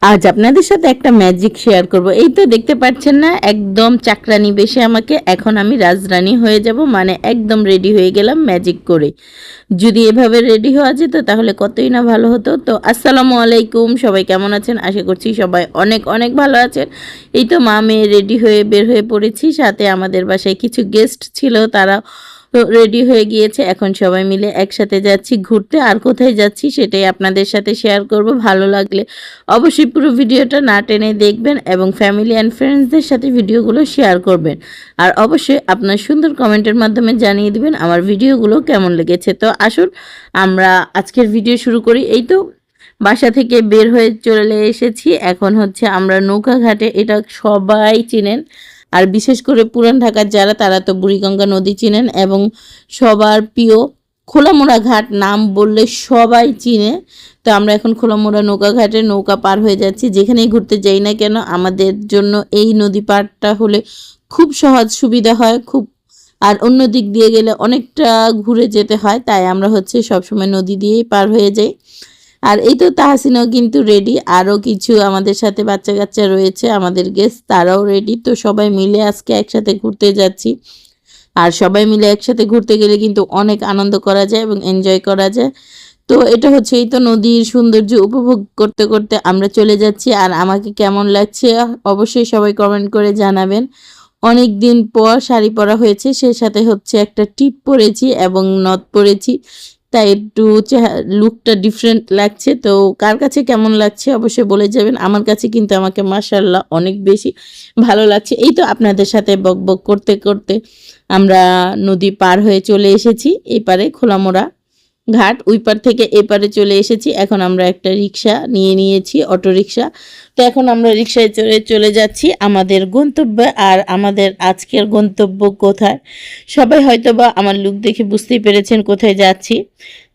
আজ আপনাদের সাথে একটা ম্যাজিক শেয়ার করব। এই তো দেখতে পাচ্ছেন না, একদম চাকরানি বেশে আমাকে। এখন আমি রাজরানী হয়ে যাব, মানে একদম রেডি হয়ে গেলাম ম্যাজিক করে। যদি এভাবে রেডি হওয়া যেত তাহলে কতই না ভালো হতো। তো আসসালামু আলাইকুম, সবাই কেমন আছেন? আশা করছি সবাই অনেক অনেক ভালো আছেন। এই তো মা মেয়ে রেডি হয়ে বের হয়ে পড়েছি, সাথে আমাদের বাসায় কিছু গেস্ট ছিল, তারা রেডি হয়ে গিয়েছে। এখন সবাই মিলে একসাথে যাচ্ছি ঘুরতে। আর কোথায় যাচ্ছি সেটাই আপনাদের সাথে শেয়ার করব। ভালো লাগলে অবশ্যই পুরো ভিডিওটা না টেনে দেখবেন এবং ফ্যামিলি অ্যান্ড ফ্রেন্ডসদের সাথে ভিডিওগুলো শেয়ার করবেন। আর অবশ্যই আপনার সুন্দর কমেন্টের মাধ্যমে জানিয়ে দিবেন আমার ভিডিওগুলো কেমন লেগেছে। তো আসুন আমরা আজকের ভিডিও শুরু করি। এই তো বাসা থেকে বের হয়ে চলে এসেছি। এখন হচ্ছে আমরা নৌকা ঘাটে, এটা সবাই চিনেন। আর বিশেষ করে পুরান ঢাকার যারা, তারা তো বুড়িগঙ্গা নদী চিনেন এবং সবার প্রিয় খোলামোড়া ঘাট নাম বললে সবাই চিনে। তো আমরা এখন খোলামোড়া নৌকা ঘাটে নৌকা পার হয়ে যাচ্ছি। যেখানেই ঘুরতে যাই না কেন আমাদের জন্য এই নদী পারটা হলে খুব সহজ সুবিধা হয় খুব। আর অন্য দিক দিয়ে গেলে অনেকটা ঘুরে যেতে হয়, তাই আমরা হচ্ছে সবসময় নদী দিয়েই পার হয়ে যাই। আর এই তো তাহসিনও কিন্তু রেডি, আরও কিছু আমাদের সাথে বাচ্চা কাচ্চা রয়েছে, আমাদের গেস্ট, তারাও রেডি। তো সবাই মিলে আজকে একসাথে ঘুরতে যাচ্ছি। আর সবাই মিলে একসাথে ঘুরতে গেলে কিন্তু অনেক আনন্দ করা যায় এবং এনজয় করা যায়। তো এটা হচ্ছে এই তো নদীর সৌন্দর্য উপভোগ করতে করতে আমরা চলে যাচ্ছি। আর আমাকে কেমন লাগছে অবশ্যই সবাই কমেন্ট করে জানাবেন। অনেক দিন পর শাড়ি পরা হয়েছে, সে সাথে হচ্ছে একটা টিপ পরেছি এবং নথ পরেছি, তাই একটু লুকটা ডিফারেন্ট লাগছে। তো কার কাছে কেমন লাগছে অবশ্যই বলে যাবেন। আমার কাছে কিন্তু আমাকে মাশাআল্লাহ অনেক বেশি ভালো লাগছে। এই তো আপনাদের সাথে বক বক করতে করতে আমরা নদী পার হয়ে চলে এসেছি এপারে খোলামোড়া ঘাট। ওই পার থেকে এপারে চলে এসেছি। এখন আমরা একটা রিক্সা নিয়ে নিয়েছি, অটো রিক্সা। তো এখন আমরা রিক্সায় চড়ে চলে যাচ্ছি আমাদের গন্তব্যে। আর আমাদের আজকের গন্তব্য কোথায় সবাই হয়তো বা আমার লুক দেখে বুঝতেই পেরেছেন কোথায় যাচ্ছি।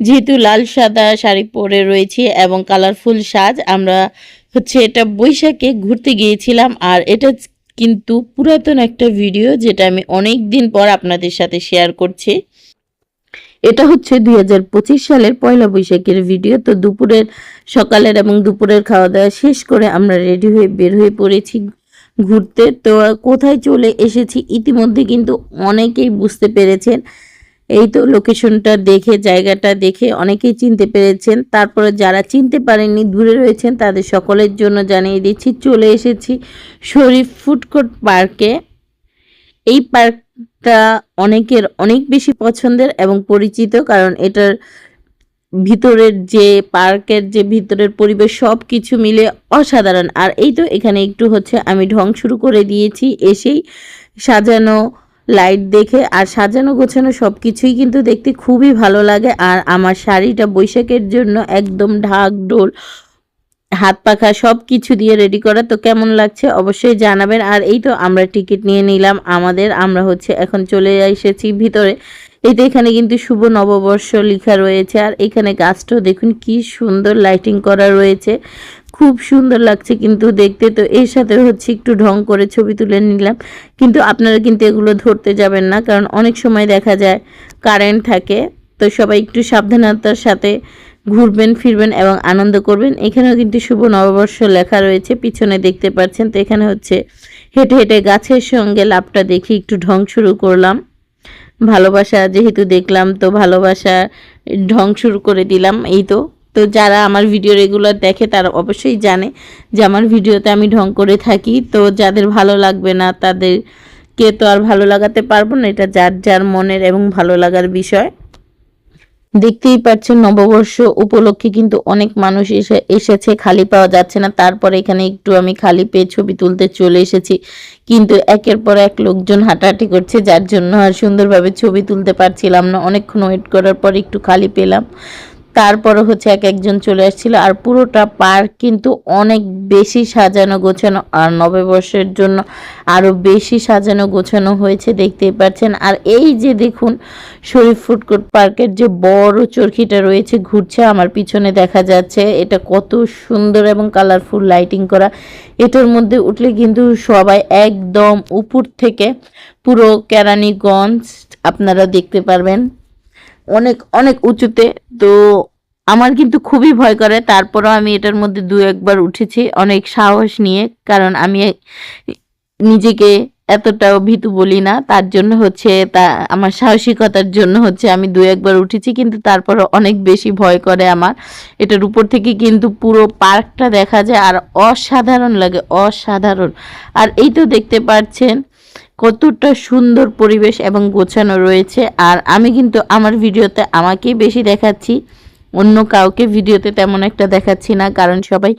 যেহেতু লাল সাদা শাড়ি পরে রয়েছি এবং কালারফুল সাজ, আমরা হচ্ছে এটা বৈশাখে ঘুরতে গিয়েছিলাম। আর এটা কিন্তু পুরাতন একটা ভিডিও, যেটা আমি অনেক দিন পর আপনাদের সাথে শেয়ার করছি। এটা হচ্ছে 2025 সালের পয়লা বৈশাখের ভিডিও। তো সকালের এবং দুপুরের খাওয়া দাওয়া শেষ করে আমরা রেডি হয়ে বের হয়ে পড়েছি ঘুরতে। তো কোথায় চলে এসেছি ইতিমধ্যে কিন্তু অনেকেই বুঝতে পেরেছেন। এই তো লোকেশনটা দেখে, জায়গাটা দেখে অনেকেই চিনতে পেরেছেন। তারপরে যারা চিনতে পারেননি, দূরে রয়েছেন, তাদের সকলের জন্য জানিয়ে দিচ্ছি চলে এসেছি শরীফ ফুড কোর্ট পার্কে। এই পার্কটা অনেকের অনেক বেশি পছন্দের এবং পরিচিত, কারণ এটার ভিতরের যে পার্কের যে ভিতরের পরিবেশ সব কিছু মিলে অসাধারণ। আর এই তো এখানে একটু হচ্ছে আমি ঢং শুরু করে দিয়েছি এসেই, সাজানো লাইট দেখে। আর সাজানো গোছানো সব কিছুই কিন্তু দেখতে খুবই ভালো লাগে। আর আমার শাড়িটা বৈশাখের জন্য একদম ঢাক ঢোল হাত পাখা সব কিছু দিয়ে রেডি করা। তো কেমন লাগছে অবশ্যই জানাবেন। আর এই তো আমরা টিকিট নিয়ে নিলাম আমাদের, আমরা হচ্ছে এখন চলে এসেছি ভিতরে। এই তো এখানে কিন্তু শুভ নববর্ষ লেখা রয়েছে। আর এখানে গাছটাও দেখুন কি সুন্দর লাইটিং করা রয়েছে, খুব সুন্দর লাগছে কিন্তু দেখতে। তো এর সাথে হচ্ছে একটু ঢং করে ছবি তুলে নিলাম। কিন্তু আপনারা কিন্তু এগুলো ধরতে যাবেন না, কারণ অনেক সময় দেখা যায় কারেন্ট থাকে। তো সবাই একটু সাবধানতার সাথে ঘুরবেন ফিরবেন এবং আনন্দ করবেন। এখানেও কিন্তু শুভ নববর্ষ লেখা রয়েছে, পিছনে দেখতে পাচ্ছেন। তো এখানে হচ্ছে হেঁটে হেঁটে গাছের সঙ্গে লাভটা দেখি একটু ঢং শুরু করলাম। ভালোবাসা যেহেতু দেখলাম, তো ভালোবাসা ঢং শুরু করে দিলাম। এই তো তো যারা আমার ভিডিও রেগুলার দেখে তারা অবশ্যই জানে যে আমার ভিডিওতে আমি ঢং করে থাকি। তো যাদের ভালো লাগবে না তাদেরকে তো আর ভালো লাগাতে পারবো না, এটা যার যার মনের এবং ভালো লাগার বিষয়। দেখতেই পাচ্ছেন নববর্ষ উপলক্ষে কিন্তু অনেক মানুষ এসেছে, খালি পাওয়া যাচ্ছে না। তারপরে এখানে একটু আমি খালি পেয়ে ছবি তুলতে চলে এসেছি, কিন্তু একের পর এক লোকজন হাঁটাহাঁটি করছে, যার জন্য আর সুন্দরভাবে ছবি তুলতে পারছিলাম না। অনেকক্ষণ ওয়েট করার পর একটু খালি পেলাম, তারপরে হচ্ছে এক একজন চলে আসছিল। আর পুরোটা পার্ক কিন্তু অনেক বেশি সাজানো গোছানো, আর নববর্ষের জন্য আরও বেশি সাজানো গোছানো হয়েছে, দেখতেই পাচ্ছেন। আর এই যে দেখুন শরীফ ফুড কোর্ট পার্কের যে বড় চরকিটা রয়েছে ঘুরছে আমার পিছনে দেখা যাচ্ছে, এটা কত সুন্দর এবং কালারফুল লাইটিং করা। এটার মধ্যে উঠলে কিন্তু সবাই একদম উপর থেকে পুরো কেরানীগঞ্জ আপনারা দেখতে পারবেন, অনেক অনেক উঁচুতে। তো আমার কিন্তু খুবই ভয় করে, তারপরেও আমি এটার মধ্যে দু একবার উঠেছি অনেক সাহস নিয়ে, কারণ আমি নিজেকে এতটাও ভীতু বলি না, তার জন্য হচ্ছে তা আমার সাহসিকতার জন্য হচ্ছে আমি দু একবার উঠেছি, কিন্তু তারপরে অনেক বেশি ভয় করে আমার। এটার উপর থেকে কিন্তু পুরো পার্কটা দেখা যায় আর অসাধারণ লাগে, অসাধারণ। আর এই তো দেখতে পাচ্ছেন কতটা সুন্দর পরিবেশ এবং গোছানো রয়েছে। আর আমি কিন্তু আমার ভিডিওতে আমাকেই বেশি দেখাচ্ছি, অন্য কাউকে ভিডিওতে তেমন একটা দেখাচ্ছি না, কারণ সবাই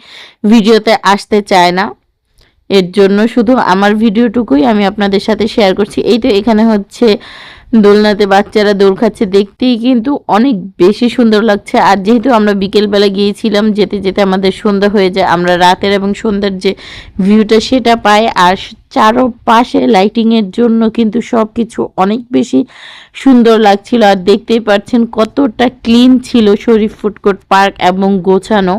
ভিডিওতে আসতে চায় না। এর জন্য শুধু আমার ভিডিওটুকুই আমি আপনাদের সাথে শেয়ার করছি। এই তো এখানে হচ্ছে দোলনাতে বাচ্চারা দোল খাচ্ছে, দেখতেই কিন্তু অনেক বেশি সুন্দর লাগছে। আর যেহেতু আমরা বিকেলবেলা গিয়েছিলাম, যেতে যেতে আমাদের সন্ধ্যা হয়ে যায়, আমরা রাতের এবং সন্ধ্যার যে ভিউটা সেটা পাই। আর চারপাশে লাইটিংয়ের জন্য কিন্তু সব কিছু অনেক বেশি সুন্দর লাগছিল। আর দেখতেই পাচ্ছেন কতটা ক্লিন ছিল শরীফ ফুড কোর্ট পার্ক, এবং গোছানো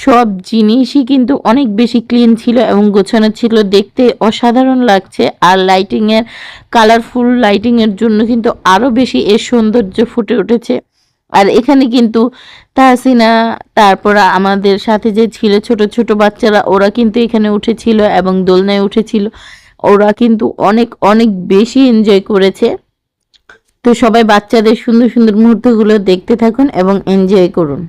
সব জিনিসই কিন্তু অনেক বেশি ক্লিন ছিল এবং গোছানো ছিল, দেখতে অসাধারণ লাগছে। আর লাইটিংয়ের কালারফুল লাইটিংয়ের জন্য কিন্তু আরও বেশি এর সৌন্দর্য ফুটে উঠেছে। আর এখানে কিন্তু তাহসিনা, তারপর আমাদের সাথে যে ছিল ছোট ছোট বাচ্চারা, ওরা কিন্তু এখানে উঠেছিল এবং দোলনায় উঠেছিল। ওরা কিন্তু অনেক অনেক বেশি এনজয় করেছে। তো সবাই বাচ্চাদের সুন্দর সুন্দর মুহূর্তগুলো দেখতে থাকুন এবং এনজয় করুন।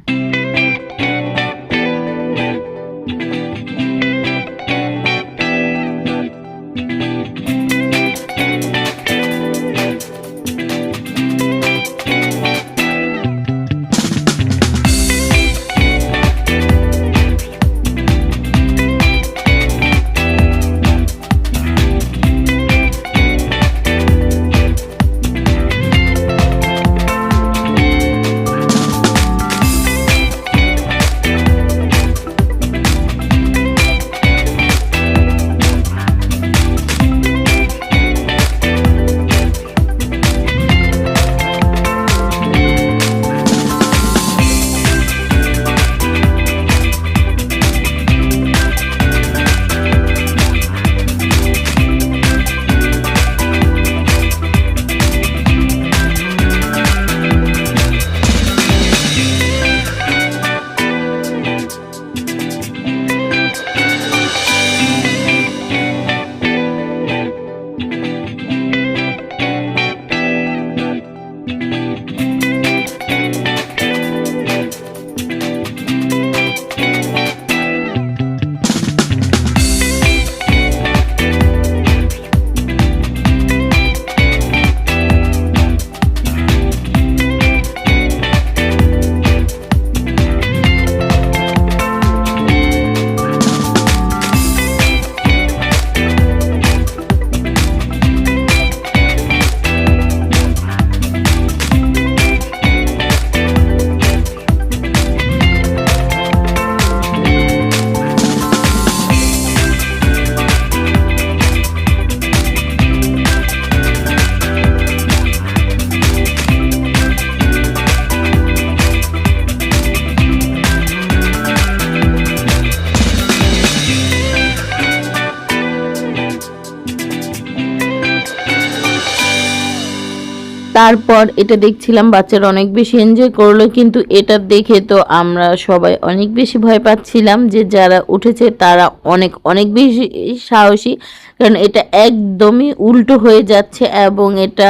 তারপর এটা দেখছিলাম, বাচ্চারা অনেক বেশি এনজয় করলো, কিন্তু এটা দেখে তো আমরা সবাই অনেক বেশি ভয় পাচ্ছিলাম যে যারা উঠেছে তারা অনেক অনেক বেশি সাহসী, কারণ এটা একদমই উল্টো হয়ে যাচ্ছে এবং এটা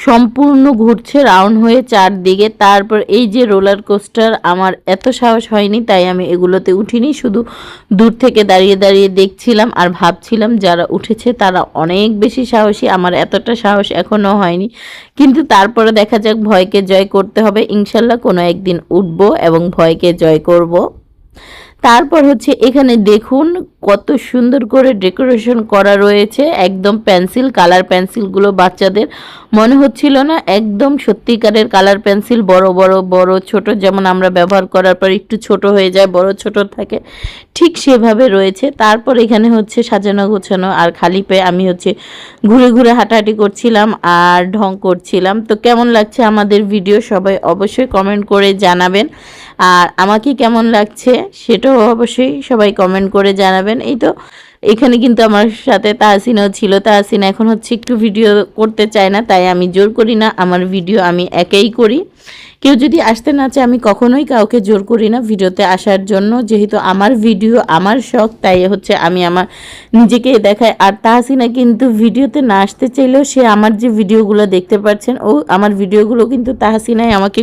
সম্পূর্ণ ঘুরছে রাউন্ড হয়ে চারদিকে। তারপর এই যে রোলার কোস্টার, আমার এত সাহস হয়নি, তাই আমি এগুলোতে উঠিনি, শুধু দূর থেকে দাঁড়িয়ে দাঁড়িয়ে দেখছিলাম আর ভাবছিলাম যারা উঠেছে তারা অনেক বেশি সাহসী, আমার এতটা সাহস এখনও হয়নি। কিন্তু তারপরে দেখা যাক, ভয়কে জয় করতে হবে, ইনশাল্লাহ কোনো একদিন উঠবো এবং ভয়কে জয় করব। তারপর হচ্ছে এখানে দেখুন কত সুন্দর করে ডেকোরেশন করা রয়েছে, একদম পেন্সিল, কালার পেন্সিলগুলো বাচ্চাদের মনে হচ্ছিল না একদম সত্যিকারের কালার পেন্সিল, বড় বড় বড় ছোট, যেমন আমরা ব্যবহার করার পর একটু ছোট হয়ে যায়, বড় ছোট থাকে, ঠিক সেভাবে রয়েছে। তারপর এখানে হচ্ছে সাজানো গোছানো, আর খালি পেয়ে আমি হচ্ছে ঘুরে ঘুরে হাঁটাহাঁটি করছিলাম আর ঢং করছিলাম। তো কেমন লাগছে আমাদের ভিডিও সবাই অবশ্যই কমেন্ট করে জানাবেন, আর আমাকে কেমন লাগছে সেটাও অবশ্যই সবাই কমেন্ট করে জানাবেন। এই তো এখানে কিন্তু আমার সাথে তাহসিনও ছিল। তাহসিন এখন হচ্ছে একটু ভিডিও করতে চায় না, তাই আমি জোর করি না, আমার ভিডিও আমি একাই করি। কেউ যদি আসতে না চায় আমি কখনোই কাউকে জোর করি না ভিডিওতে আসার জন্য, যেহেতু আমার ভিডিও আমার শখ, তাই হচ্ছে আমি আমার নিজেকে দেখাই। আর তাহসিনা কিন্তু ভিডিওতে না আসতে চাইলেও সে আমার যে ভিডিওগুলো দেখতে পাচ্ছেন, ও আমার ভিডিওগুলো কিন্তু তাহসিনাই আমাকে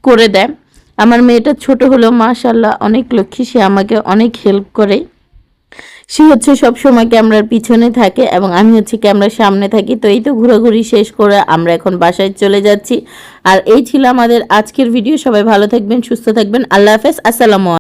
করে দেয়। আমার মেয়েটা ছোট হলেও মাশাআল্লাহ অনেক লক্ষ্মী, সে আমাকে অনেক হেল্প করে। সে হচ্ছে সব সময় ক্যামেরার পিছনে থাকে এবং আমি হচ্ছে ক্যামেরার সামনে থাকি। তো এই তো ঘোরাঘুরি শেষ করে আমরা এখন বাসায় চলে যাচ্ছি। আর এই ছিল আমাদের আজকের ভিডিও। সবাই ভালো থাকবেন, সুস্থ থাকবেন। আল্লাহ হাফেজ, আসসালামু আলাইকুম।